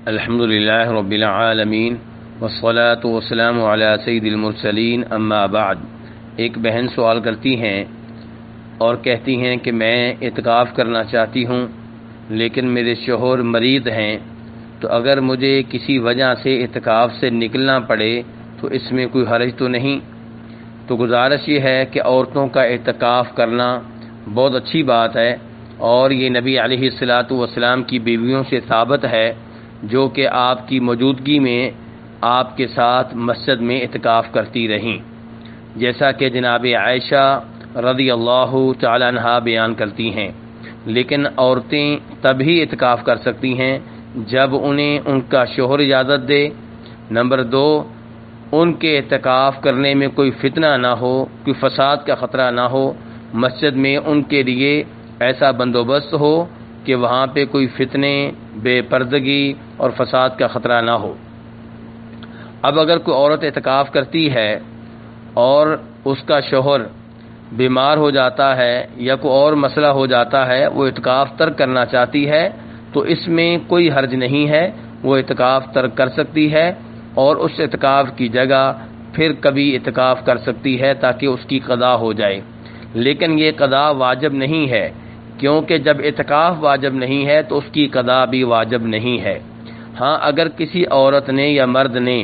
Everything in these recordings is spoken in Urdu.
الحمدللہ رب العالمین والصلاة والسلام علی سید المرسلین اما بعد۔ ایک بہن سوال کرتی ہیں اور کہتی ہیں کہ میں اعتکاف کرنا چاہتی ہوں لیکن میرے شوہر مریض ہیں، تو اگر مجھے کسی وجہ سے اعتکاف سے نکلنا پڑے تو اس میں کوئی حرج تو نہیں؟ تو گزارش یہ ہے کہ عورتوں کا اعتکاف کرنا بہت اچھی بات ہے، اور یہ نبی علیہ الصلاۃ والسلام کی بیویوں سے ثابت ہے جو کہ آپ کی موجودگی میں آپ کے ساتھ مسجد میں اعتکاف کرتی رہیں، جیسا کہ جناب عائشہ رضی اللہ تعالی عنہا بیان کرتی ہیں۔ لیکن عورتیں تب ہی اعتکاف کر سکتی ہیں جب انہیں ان کا شوہر اجازت دے۔ نمبر 2، ان کے اعتکاف کرنے میں کوئی فتنہ نہ ہو، کوئی فساد کا خطرہ نہ ہو، مسجد میں ان کے لیے ایسا بندوبست ہو کہ وہاں پہ کوئی فتنے، بے پردگی اور فساد کا خطرہ نہ ہو۔ اب اگر کوئی عورت اعتکاف کرتی ہے اور اس کا شوہر بیمار ہو جاتا ہے یا کوئی اور مسئلہ ہو جاتا ہے، وہ اعتکاف ترک کرنا چاہتی ہے، تو اس میں کوئی حرج نہیں ہے، وہ اعتکاف ترک کر سکتی ہے اور اس اعتکاف کی جگہ پھر کبھی اعتکاف کر سکتی ہے تاکہ اس کی قضا ہو جائے۔ لیکن یہ قضا واجب نہیں ہے، کیونکہ جب اعتکاف واجب نہیں ہے تو اس کی قضا بھی واجب نہیں ہے۔ ہاں، اگر کسی عورت نے یا مرد نے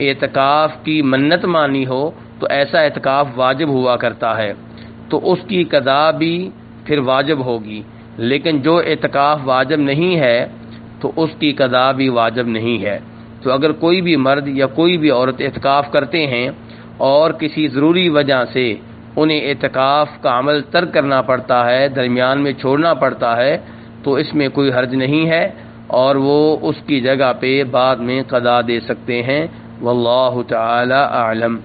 اعتکاف کی منت مانی ہو تو ایسا اعتکاف واجب ہوا کرتا ہے، تو اس کی قضا بھی پھر واجب ہوگی۔ لیکن جو اعتکاف واجب نہیں ہے تو اس کی قضا بھی واجب نہیں ہے۔ تو اگر کوئی بھی مرد یا کوئی بھی عورت اعتکاف کرتے ہیں اور کسی ضروری وجہ سے انہیں اعتکاف کا عمل ترک کرنا پڑتا ہے، درمیان میں چھوڑنا پڑتا ہے، تو اس میں کوئی حرج نہیں ہے اور وہ اس کی جگہ پہ بعد میں قضا دے سکتے ہیں۔ واللہ تعالی اعلم۔